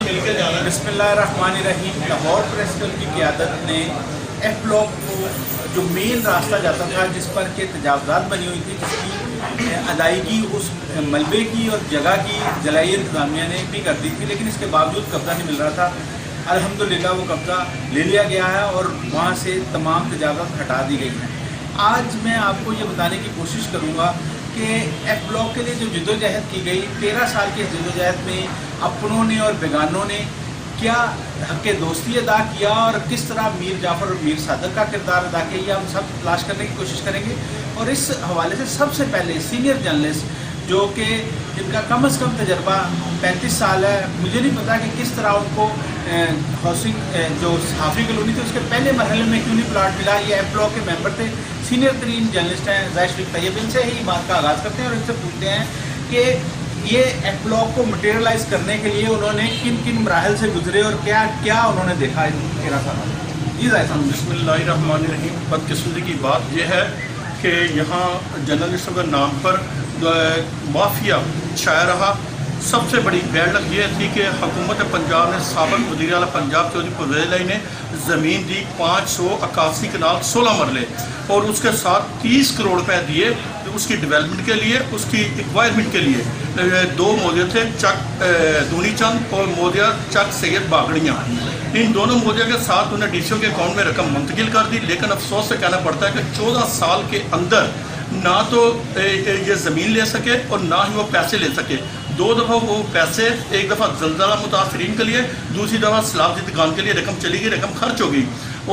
बिस्मिल्लाहिर्रहमानिर्रहीम। Lahore press club की क़यादत ने एफ ब्लॉक को जो मेन रास्ता जाता था, जिस पर के तजावज़ात बनी हुई थी, जिसकी अदायगी उस मलबे की और जगह की ज़िलाई इंतज़ामिया ने भी कर दी थी, लेकिन इसके बावजूद कब्ज़ा नहीं मिल रहा था। अल्हम्दुलिल्लाह वो कब्ज़ा ले लिया गया है और वहाँ से तमाम तजावज़ात हटा दी गई हैं। आज मैं आपको ये बताने की कोशिश करूँगा कि एफ ब्लॉक के लिए जो जद्दोजहद की गई, 13 साल की जद्दोजहद में अपनों ने और बेगानों ने क्या हक़ दोस्ती अदा किया और किस तरह मीर जाफ़र और मीर सादक का किरदार अदा किया, ये हम सब तलाश करने की कोशिश करेंगे। और इस हवाले से सबसे पहले सीनियर जर्नलिस्ट जो कि जिनका कम से कम तजर्बा 35 साल है, मुझे नहीं पता कि किस तरह उनको हाउसिंग जो सहाफ़ी कॉलोनी थी उसके पहले मरहले में क्यों नहीं प्लाट मिला। ये एफ ब्लॉक के मेंबर थे, सीनियर तरीन जर्नलिस्ट हैं ज़ाहिर शरीफ तैयब। इनसे ही बात का आगाज़ करते हैं और इनसे पूछते हैं कि ये एफ ब्लॉक को मटेरियलाइज़ करने के लिए उन्होंने किन किन मराहल से गुजरे और क्या क्या उन्होंने देखा इन 13 साल में। जी ज़ाहिर साहब। बिस्मिल्लाहिर्रहमानिर्रहीम। बदकिस्मती की बात यह है कि यहाँ जर्नलिस्टों के नाम पर माफिया छाया रहा। सबसे बड़ी बैडलक ये थी कि हुकूमत पंजाब ने साबिक़ वज़ीर आला पंजाब चौधरी परवेज़ इलाही ने ज़मीन दी 581 कनाल 16 मरले और उसके साथ 30 करोड़ रुपए दिए उसकी डेवलपमेंट के लिए, उसकी एक्वायरमेंट के लिए। दो मौजे थे, चक दूनी चंद और मौजा चक सैयद बागड़ियाँ। इन दोनों मौजे के साथ उन्हें डीसीओ के अकाउंट में रकम मुंतकिल कर दी, लेकिन अफसोस से कहना पड़ता है कि 14 साल के अंदर ना तो ये ज़मीन ले सके और ना ही वो पैसे ले सके। 2 दफ़ा वो पैसे, एक दफ़ा ज़लज़ला मुतासरीन के लिए, दूसरी दफ़ा सलाब की दुकान के लिए रकम चली गई, रकम खर्च हो गई।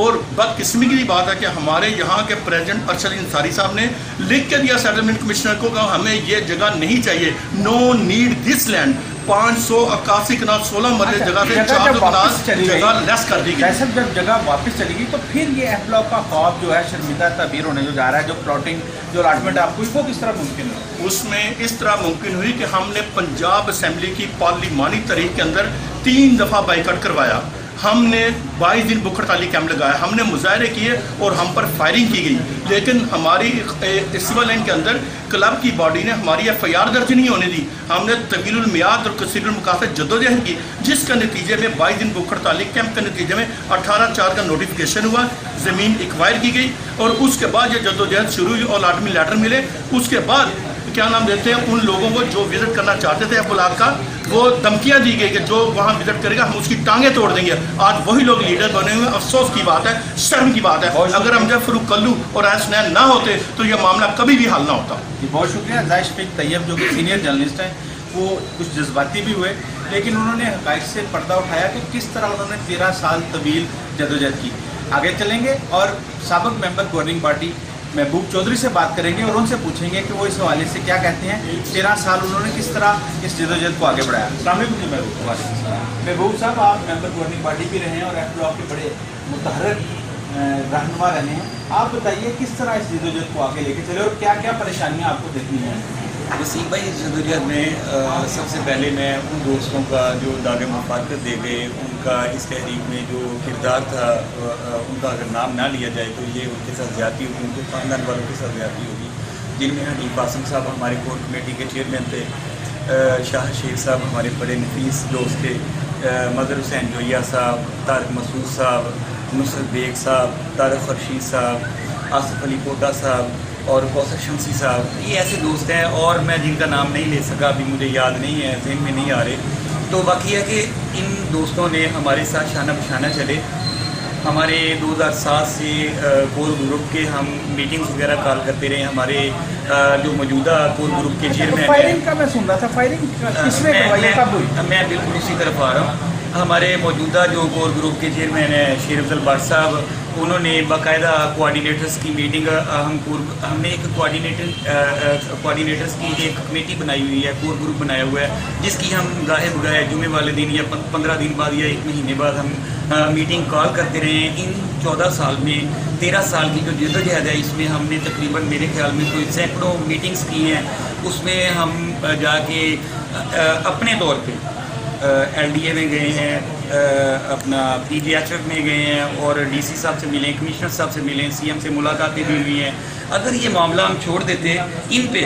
और बदकिस्मती की बात है कि हमारे यहाँ के प्रेसिडेंट अरशद अंसारी साहब ने लिख के दिया सेटलमेंट कमिश्नर को, कहा हमें ये जगह नहीं चाहिए, नो नीड दिस लैंड। 581 कनाल 16 मरले जगह से 4 कनाल जगह लेस कर दी गई। जब जगह वापस चली गई तो फिर ये एफ ब्लॉक का ख्वाब जो है शर्मिंदा तबीर होने जो जा रहा है, जो प्लॉटिंग जो अलाटमेंट आपको वो किस तरह मुमकिन है? उसमें इस तरह मुमकिन हुई कि हमने पंजाब असम्बली की पार्लिमानी तारीख के अंदर 3 दफ़ा बाइकआउट करवाया। हमने 22 दिन भूख हड़ताली कैंप लगाया, हमने मुजाहरे किए और हम पर फायरिंग की गई। लेकिन हमारी सिविल लाइन के अंदर क्लब की बॉडी ने हमारी FIR दर्ज नहीं होने दी। हमने तवीलुल मियाद और कसीरुल मकासद जद्दोजहद की, जिसके नतीजे में 22 दिन भूख हड़ताली कैंप के नतीजे में 18/4 का नोटिफिकेशन हुआ, ज़मीन एक्वायर की गई और उसके बाद ये जद्दोजहद शुरू हुई और अलॉटमेंट लेटर मिले। उसके बाद क्या नाम देते हैं उन लोगों को जो विज़िट करना चाहते थे ब्लॉक का, वो धमकियाँ दी गई कि जो वहाँ विज़िट करेगा हम उसकी टांगें तोड़ देंगे। आज वही लोग लीडर बने हुए। अफसोस की बात है, शर्म की बात है। अगर हम जब फरूक कल्लू और हसनैन ना होते तो यह मामला कभी भी हल ना होता। बहुत शुक्रिया। ज़ाहिर शरीफ तैयब जो कि सीनियर जर्नलिस्ट हैं, वो कुछ जज्बाती भी हुए, लेकिन उन्होंने हक़ाइक़ से पर्दा उठाया कि किस तरह उन्होंने 13 साल तवील जद्दोजहद की। आगे चलेंगे और साबिक़ मेंबर गवर्निंग पार्टी महबूब चौधरी से बात करेंगे और उनसे पूछेंगे कि वो इस हवाले से क्या कहते हैं। 13 साल उन्होंने किस तरह इस जद्दोजहद को आगे बढ़ाया। महबूब साहब, आप मेंबर गवर्निंग पार्टी भी रहे हैं और एफ ब्लॉक के बड़े मुतहर्रिक रहनुमा रहे हैं। आप बताइए किस तरह इस जद्दोजहद को आगे लेके चले और क्या क्या परेशानियाँ आपको देखनी हैं। वसीम भाई, इस जद्दोजहद में सबसे पहले मैं उन दोस्तों का जो दागे मुफाकत दे गए, उनका इस तहरीक में जो किरदार था, उनका अगर नाम ना लिया जाए तो ये उनके साथ ज़्यादती होगी, उनके ख़ानदान वालों के साथ ज़्यादती होगी। जिनमें हनीफ आसम साहब हमारे कोर कमेटी के चेयरमैन थे, शाह शेख साहब हमारे बड़े नफीस दोस्त थे, मज़हर हुसैन जोया साहब, तारक मसूद साहब, नुसरत बेग साहब, तारक खर्शीद साहब, आसिफ अली कोटा साहब और कौसर शमसी साहब। ये ऐसे दोस्त हैं और मैं जिनका नाम नहीं ले सका, अभी मुझे याद नहीं है, ज़हन में नहीं आ रहे। तो बाकी है कि इन दोस्तों ने हमारे साथ शाना बशाना चले। हमारे 2007 से कोर ग्रुप के हम मीटिंग्स वगैरह कॉल करते रहे। हमारे जो मौजूदा कोर ग्रुप के चेयरमैन फायरिंग का मैं सुन रहा था, फायरिंग किसने करवाई, कब हुई? मैं बिल्कुल उसी तरफ आ रहा हूँ। हमारे मौजूदा जो कोर ग्रुप के चेयरमैन हैं शेर अफजल भट्ट साहब, उन्होंने बाकायदा कोऑर्डिनेटर्स की मीटिंग, हमने एक कोऑर्डिनेटर्स की एक कमेटी बनाई हुई है, कोर ग्रुप बनाया हुआ है, जिसकी हम गाहे बगाहे जुमे वाले दिन या 15 दिन बाद या 1 महीने बाद हम मीटिंग कॉल करते रहे हैं। इन 14 साल में 13 साल की जो जद्दोजहद है, इसमें हमने तकरीबन मेरे ख्याल में कोई सैकड़ों मीटिंग्स की हैं। उसमें हम जाके अपने तौर पे LDA में गए हैं, अपना PGHF में गए हैं और DC साहब से मिले, कमिश्नर साहब से मिले, CM से मुलाकातें भी हुई हैं। अगर ये मामला हम छोड़ देते इन पे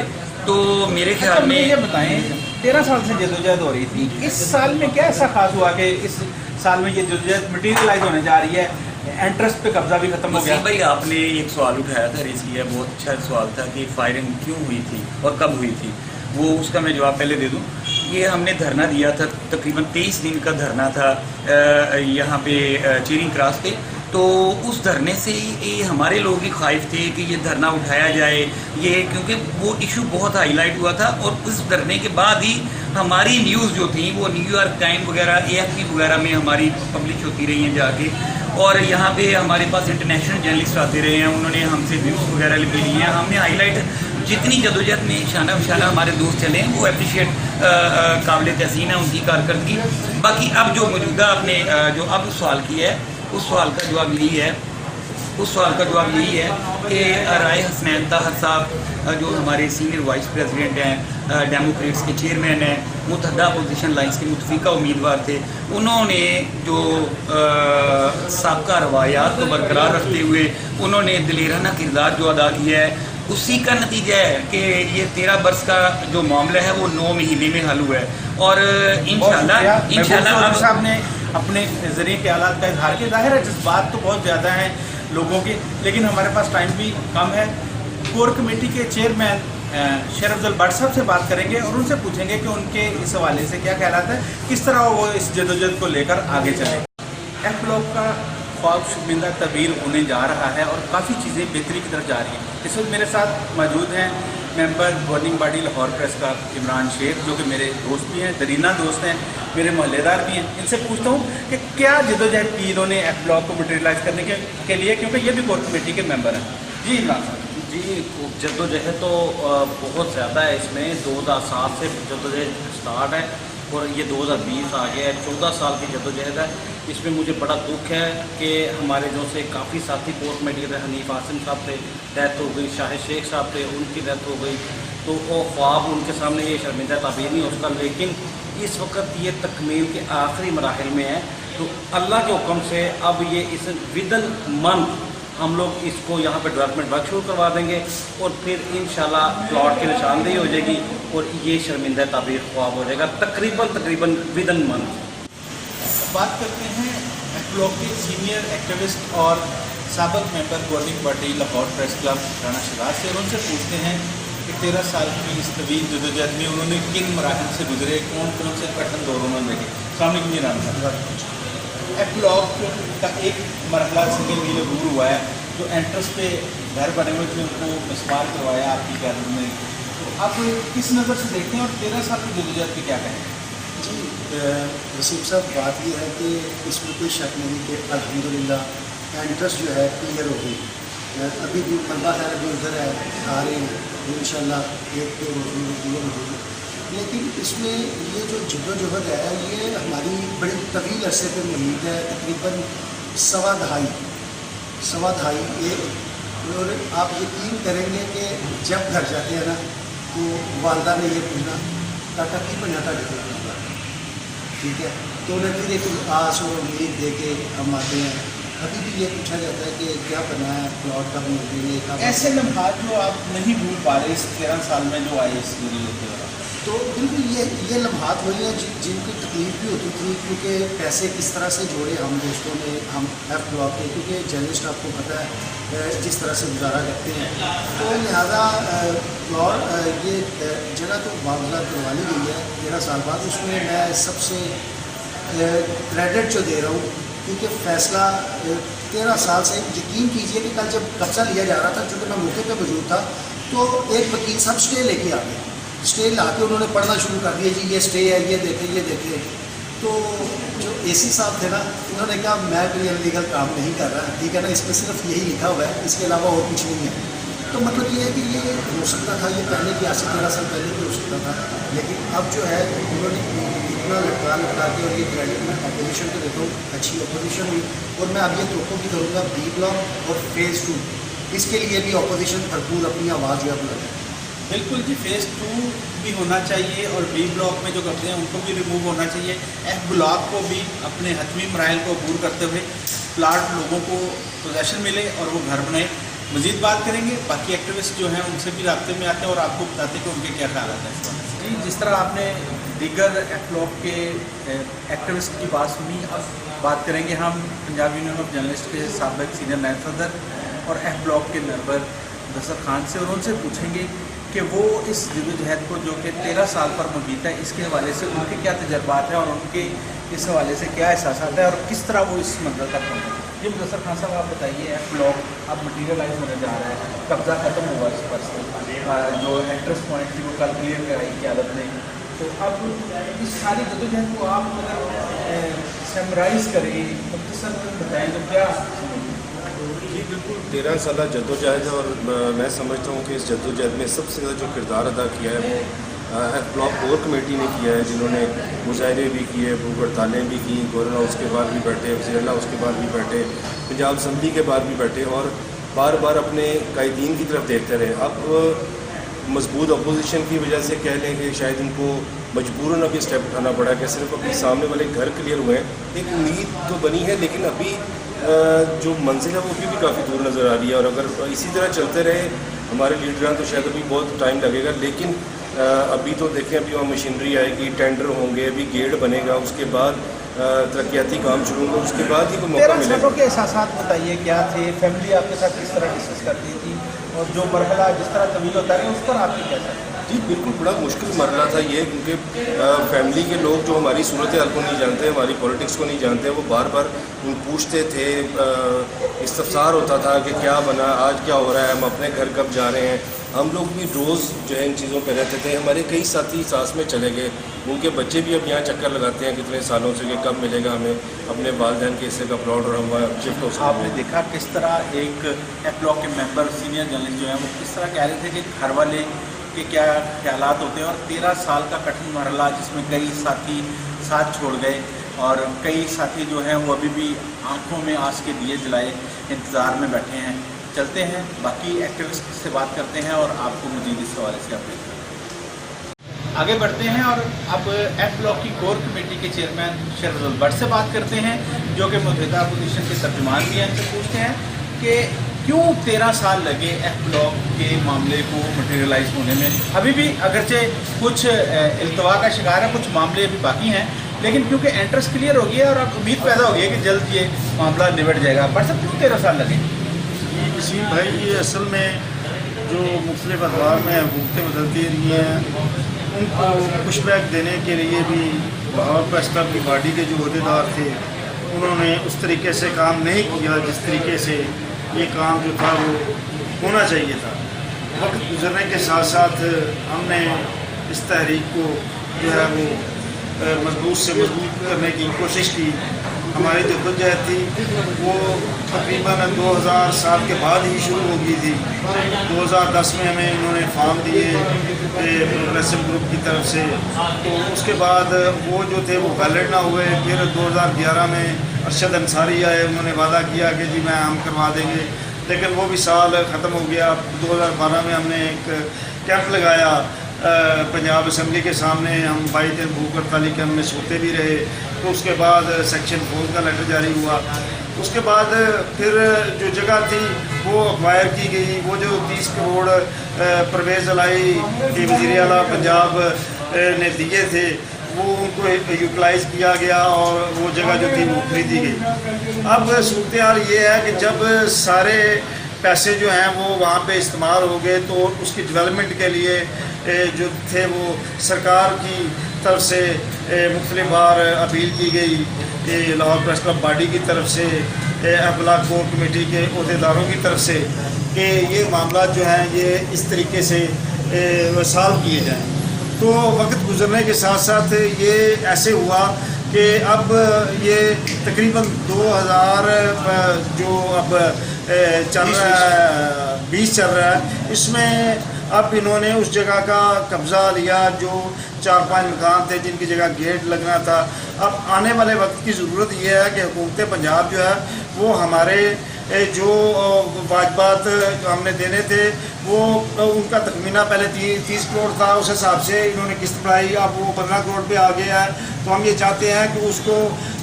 तो मेरे ख्याल में ये बताएं 13 साल से जदोजहद हो रही थी, इस साल में क्या ऐसा खास हुआ कि इस साल में ये जदोजहद मटीरियलाइज होने जा रही है, इंटरेस्ट पे कब्जा भी खत्म हो गया? भाई आपने एक सवाल उठाया था रेस किया, बहुत अच्छा सवाल था कि फायरिंग क्यों हुई थी और कब हुई थी, वो उसका मैं जवाब पहले दे दूं। ये हमने धरना दिया था, तकरीबन 23 दिन का धरना था यहाँ पे चीरिंग क्रॉस पे। तो उस धरने से ये हमारे लोग ही ख्वाहिश थे कि ये धरना उठाया जाए, ये क्योंकि वो इशू बहुत हाईलाइट हुआ था। और उस धरने के बाद ही हमारी न्यूज़ जो थी वो न्यूयॉर्क टाइम वगैरह, AFP वगैरह में हमारी पब्लिश होती रही हैं जाके। और यहाँ पे हमारे पास इंटरनेशनल जर्नलिस्ट आते रहे हैं, उन्होंने हमसे व्यूज़ वगैरह ले लिए हैं। हमने हाईलाइट जितनी जदोजहद में शाना बशाना हमारे दोस्त चले हैं वो अप्रिशिएट काबिल तहसीन है उनकी कारकर्दगी। बाकी अब जो मौजूदा आपने जो अब सवाल किया है, उस सवाल का जवाब यही है कि राय हसनैन ताहर साहब जो हमारे सीनियर वाइस प्रेसिडेंट हैं, डेमोक्रेट्स के चेयरमैन हैं, मुतहदा अपोजिशन लाइन्स के मुतफिका उम्मीदवार थे, उन्होंने जो साबका रवायात को बरकरार रखते हुए उन्होंने दिलेराना किरदार जो अदा किया है, उसी का नतीजा है कि ये 13 बरस का जो मामला है वो 9 महीने में हल हुआ है। और इंशाल्लाह साहब ने अपने ज़रिए के हालात का इजहार किया। जाहिर है जज्बात तो बहुत ज़्यादा हैं लोगों के, लेकिन हमारे पास टाइम भी कम है। कोर कमेटी के चेयरमैन शेर अफजल भट्ट साहब से बात करेंगे और उनसे पूछेंगे कि उनके इस हवाले से क्या ख्यालात है, किस तरह वो इस जदोजहद को लेकर आगे चले। एफ ब्लॉक का ख्वाब शुमिंदा तब्दील होने जा रहा है और काफ़ी चीज़ें बेहतरी की तरफ जा रही हैं। इस वक्त मेरे साथ मौजूद हैं member governing body Lahore press का इमरान शेख, जो कि मेरे दोस्त भी हैं, दरीना दोस्त हैं, मेरे मोहल्लेदार भी हैं। इनसे पूछता हूँ कि क्या जदोजहद की इन्होंने एफ ब्लॉक को मटेरियलाइज करने के लिए, क्योंकि ये भी कोर कमेटी के मेंबर हैं। जी इमरान साहब। जी, जद्दोजहद तो बहुत ज़्यादा है इसमें। 2007 से जद्दोजहद स्टार्ट है और ये 2020 आ गया है, 14 साल की जद्दोजहद है। इसमें मुझे बड़ा दुख है कि हमारे जो से काफ़ी साथी कोर कमेटी के हनीफ आसिम साहब थे, डेथ हो गई, शाहिद शेख साहब थे, उनकी डेथ हो गई। तो वो ख्वाब उनके सामने ये शर्मिंदा ताबीर नहीं हो सकता। लेकिन इस वक्त ये तकमील के आखिरी मराहिल में है, तो अल्लाह के हुक्म से अब ये इस विदन मंथ हम लोग इसको यहाँ पे डेवलपमेंट वर्क शुरू करवा देंगे और फिर इंशाल्लाह प्लॉट की निशानदेही हो जाएगी और ये शर्मिंदा ताबीर ख्वाब हो जाएगा तकरीबन विदन मंथ। बात करते हैं ब्लॉक के सीनियर एक्टिविस्ट और साबिक member governing body Lahore press club Rana Siraj से, और उनसे पूछते हैं कि 13 साल की इस तवील जदोजहद में उन्होंने किन मराहिल से गुजरे, कौन कौन से कठिन दौरों में देखे। सामने की राना साहब, एफ ब्लॉक का एक मरहला सिंगल नीले गुरु हुआ है, जो एंट्रेंस पे घर बने हुए थे उनको मिसमार करवाया आपकी गैलरी में, तो आप किस नज़र से देखते हैं और 13 साल की जदोजहद पे क्या कहें? जी वसीम साहब, बात यह है कि इसमें कोई शक नहीं कि अल्हम्दुलिल्लाह इंटरेस्ट जो है क्लियर हो गई। अभी भी मलबा है, अभी उधर है, आ रहे हैं इंशाल्लाह 1-2 रोज़ में क्लियर हो गई। लेकिन इसमें ये जो जद्दोजहद है ये हमारी बड़ी तवील अरसे पर मुहित है, तकरीबन सवा दहाई एक। और आप यकीन करेंगे कि जब घर जाते हैं ना तो वालदा ने ये पूछना काका की बना था, ठीक है, तो उन्हें फिर एक आस और उम्मीद दे के हम आते हैं। अभी भी ये पूछा जाता है कि क्या बना है, प्लॉट कब मिल देंगे। ऐसे लम्हात जो आप नहीं भूल पा रहे इस 13 साल में जो आए इस जदोजहद के दौरान? तो बिल्कुल ये लम्हात वही हैं जिनकी तकलीफ भी होती थी, क्योंकि पैसे किस तरह से जोड़े हम दोस्तों ने, हम एफ ब्लॉक के, क्योंकि जर्नलिस्ट आपको पता है जिस तरह से गुजारा करते हैं। तो लिहाजा और ये जगह तो मुआवजा करवा ली गई है 13 साल बाद, उसमें मैं सबसे क्रेडिट जो दे रहा हूँ, क्योंकि फ़ैसला 13 साल से, यकीन कीजिए कि कल जब कब्ज़ा लिया जा रहा था, चूँकि मैं मौके पर मौजूद था, तो एक वकील साहब स्टे लेके आ गए। स्टे ला के उन्होंने पढ़ना शुरू कर दिया, जी ये स्टे है, ये देखे। तो जो AC साहब थे ना, उन्होंने कहा मैं कोई इलीगल काम नहीं कर रहा, ठीक है ना, इसमें सिर्फ यही लिखा हुआ है, इसके अलावा और कुछ नहीं है। तो मतलब ये है कि ये हो सकता था, ये पहले की आज से 13 साल पहले भी हो सकता था, लेकिन अब जो है उन्होंने इतना लटका के, और ये क्रेडिट मैं अपोजिशन को देता हूँ, अच्छी अपोजिशन हुई। और मैं अब ये तोहफ़ों की करूँगा B ब्लॉक और फेज़ 2, इसके लिए भी अपोजिशन भरपूर अपनी आवाज़ जो है बुलंद। बिल्कुल जी, फेज़ 2 भी होना चाहिए और B ब्लॉक में जो कब्जे हैं उनको भी रिमूव होना चाहिए। F ब्लॉक को भी अपने हतमी मराइल को अबूर करते हुए प्लाट लोगों को पोजेशन मिले और वो घर बनाए। मज़ीद बात करेंगे, बाकी एक्टिविस्ट जो हैं उनसे भी राब्ते में आते हैं और आपको बताते हैं कि उनके क्या ख्याल हैं इस बारे में। जी, जिस तरह आपने दीगर एफ्लॉक के एक्टिविस्ट की बात सुनी, अब बात करेंगे हम पंजाब यूनियन ऑफ जर्नलिस्ट के साबिक सीनियर नायब सदर और एफ्लॉक के मेंबर मुदस्सर खान से, और उनसे पूछेंगे कि वो इस जद्दोजहद को जो कि 13 साल पर मुबीत है, इसके हवाले से उनके क्या तजर्बात हैं और उनके इस हवाले से क्या एहसास है और किस तरह वो इस मंजिल तक पहुँचे। जी मुदस्सर खान साहब, आप बताइए, एफ्लॉक अब मटीरियलाइज होने जा रहा है, कब्ज़ा ख़त्म हुआ इस पर से, जो एंट्रेंस पॉइंट थी वो कल क्लियर कराई क़यादत ने, तो अब इस सारी जद्दोजहद को आप अगर समराइज़ करें, मुख्तसर बताएँ तो क्या? जी बिल्कुल, 13 साल जद्दोजहद है और मैं समझता हूँ कि इस जद्दोजहद में सबसे ज़्यादा जो किरदार अदा किया है वो एफ्लॉक कोर कमेटी ने किया है, जिन्होंने मुजाहरे भी किए, भूख हड़तालें भी की, गवर्नर हाउस के बाहर भी बैठे, वज़ीर हाउस के बाहर भी बैठे, पंजाब असम्बली के बाहर भी बैठे और बार बार अपने कायदीन की तरफ देखते रहे। अब मजबूत अपोजिशन की वजह से कह लें कि शायद इनको मजबूरन अभी स्टेप उठाना पड़ा कि सिर्फ अपने सामने वाले घर क्लियर हुए हैं। एक उम्मीद तो बनी है, लेकिन अभी जो मंजिल है वो भी काफ़ी दूर नज़र आ रही है और अगर इसी तरह चलते रहे हमारे लीडरान तो शायद अभी बहुत टाइम लगेगा। लेकिन अभी तो देखें, अभी वहाँ मशीनरी आएगी, टेंडर होंगे, अभी गेट बनेगा, उसके बाद तरक्याती काम शुरू होंगे, उसके बाद ही कोई मौका 13 मिलेगा। सालों के एहसासात बताइए, क्या थे, फैमिली आपके साथ किस तरह डिस्कस करती थी और जो मरहला जिस तरह तवील होता है उस पर आपकी क्या था? जी बिल्कुल, बड़ा मुश्किल मरला था ये, क्योंकि फैमिली के लोग जो हमारी सूरत हाल को नहीं जानते, हमारी पॉलिटिक्स को नहीं जानते, वो बार बार पूछते थे, इस्तफसार होता था कि क्या बना, आज क्या हो रहा है, हम अपने घर कब जा रहे हैं। हम लोग भी रोज़ जो है इन चीज़ों पर रहते थे। हमारे कई साथी सास में चले गए, उनके बच्चे भी अब यहाँ चक्कर लगाते हैं कितने सालों से कि कब मिलेगा हमें अपने वालिदैन के हिस्से का प्लॉट और हम वहाँ शिफ्ट हो सकते हैं। आपने देखा किस तरह एक एफ्लॉक के मेंबर सीनियर जर्नलिस्ट जो हैं वो किस तरह कह रहे थे कि घर वाले के क्या ख्यालात होते हैं और 13 साल का कठिन मरहला जिसमें कई साथी साथ छोड़ गए और कई साथी जो हैं वो अभी भी आंखों में आंस के दिए जलाए इंतज़ार में बैठे हैं। चलते हैं, बाकी एक्टिविस्ट से बात करते हैं और आपको मज़ीद इस हवाले से अपडेट करते हैं। आगे बढ़ते हैं और अब एफ्लॉक की कोर कमेटी के चेयरमैन शरजुल भट्ट से बात करते हैं, जो कि मौजूदा अपोजिशन के तर्जुमान भी हैं। उनसे पूछते हैं कि क्यों 13 साल लगे एफ्लॉक के मामले को मटेरियलाइज होने में। अभी भी अगरचे कुछ इल्तवा का शिकार है, कुछ मामले अभी बाकी हैं, लेकिन क्योंकि एंट्रेंस क्लियर हो गई है और अब उम्मीद पैदा हो गई है कि जल्द ये मामला निबट जाएगा। बट सब क्यों 13 साल लगे? वसीम भाई, ये असल में जो मुख्तलिफ अखबार में हुकूमतें बदलती रही हैं, उनको पुशबैक देने के लिए भी लाहौर प्रेस क्लब की बॉडी के जो अहदेदार थे उन्होंने उस तरीके से काम नहीं किया जिस तरीके से ये काम जो था वो होना चाहिए था। वक्त गुजरने के साथ साथ हमने इस तहरीक को जो है वो मजबूत से मजबूत करने की कोशिश की। हमारी जद्दोजहद थी वो तकरीबन 2007 के बाद ही शुरू हो गई थी। 2010 में हमें इन्होंने फॉर्म दिए प्रोग्रेसिव ग्रुप की तरफ से, तो उसके बाद वो जो थे वो वैलिड ना हुए। फिर 2011 में अरशद अंसारी आए, उन्होंने वादा किया कि जी मैं हम करवा देंगे, लेकिन वो भी साल ख़त्म हो गया। 2012 में हमने एक कैंप लगाया पंजाब असम्बली के सामने, हम 22 दिन भूख हड़ताली के हमने सोते भी रहे। तो उसके बाद सेक्शन 4 का लेटर जारी हुआ। उसके बाद फिर जो जगह थी वो एक्वायर की गई। वो जो 30 करोड़ परवेज़ अलाई के वज़ीर आला पंजाब ने दिए थे वो उनको यूटिलाइज़ किया गया और वो जगह जो थी वो खरीदी गई। अब सूरत हाल ये है कि जब सारे पैसे जो हैं वो वहाँ पे इस्तेमाल हो गए तो उसकी डेवलपमेंट के लिए जो थे वो सरकार की तरफ से मुख्तलिफ बार अपील की गई, लाहौर प्रेस क्लब बॉडी की तरफ से, एफ्लॉक कोर कमेटी के अहदेदारों की तरफ से, कि ये मामला जो हैं ये इस तरीके से सॉल्व किए जाएँ। तो वक्त गुजरने के साथ साथ ये ऐसे हुआ कि अब ये तकरीबन 2000 जो अब चल रहा है 20 चल रहा है, इसमें अब इन्होंने उस जगह का कब्ज़ा लिया जो 4-5 मकान थे जिनकी जगह गेट लगना था। अब आने वाले वक्त की ज़रूरत ये है कि हुकूमत पंजाब जो है वो हमारे जो वाजबात हमने देने थे वो उनका तखमीना पहले 30 करोड़ था, उस हिसाब से इन्होंने किस्त बढ़ाई, अब वो 15 करोड़ पे आ गया है। तो हम ये चाहते हैं कि उसको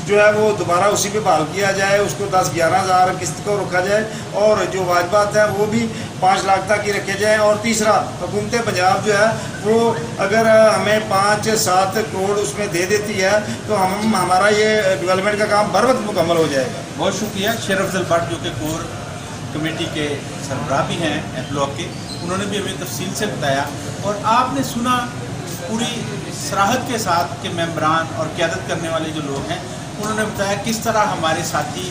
जो है वो दोबारा उसी पे बहाल किया जाए, उसको 10-11 हज़ार किस्त को रखा जाए और जो वाजबात है वो भी 5 लाख तक ही रखे जाएँ। और तीसरा, हुकूमत पंजाब जो है वो अगर हमें 5-7 करोड़ उसमें दे देती है तो हमारा ये डेवलपमेंट का काम बर वक्त मुकम्मल हो जाएगा। बहुत शुक्रिया शेर अफजल भट्ट जो कि कोर कमेटी के सरबराह भी हैं एफ ब्लॉक के, उन्होंने भी हमें तफसील से बताया और आपने सुना पूरी सराहत के साथ के मेंबरान और क़यादत करने वाले जो लोग हैं उन्होंने बताया किस तरह हमारे साथी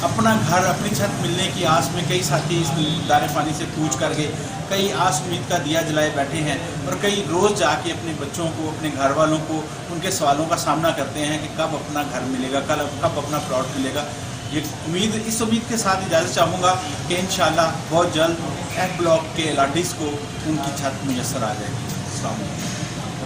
अपना घर अपनी छत मिलने की आस में, कई साथी इस दारे पानी से कूच करके कई आस उम्मीद का दिया जलाए बैठे हैं और कई रोज़ जाके अपने बच्चों को, अपने घर वालों को उनके सवालों का सामना करते हैं कि कब अपना घर मिलेगा, कब अपना प्लॉट मिलेगा। ये इस उम्मीद के साथ इजाज़त चाहूँगा कि इंशाअल्लाह बहुत जल्द एफ ब्लॉक के लाडीज़ को उनकी छत मुयस्सर आ जाएगी। अस्सलाम वालेकुम।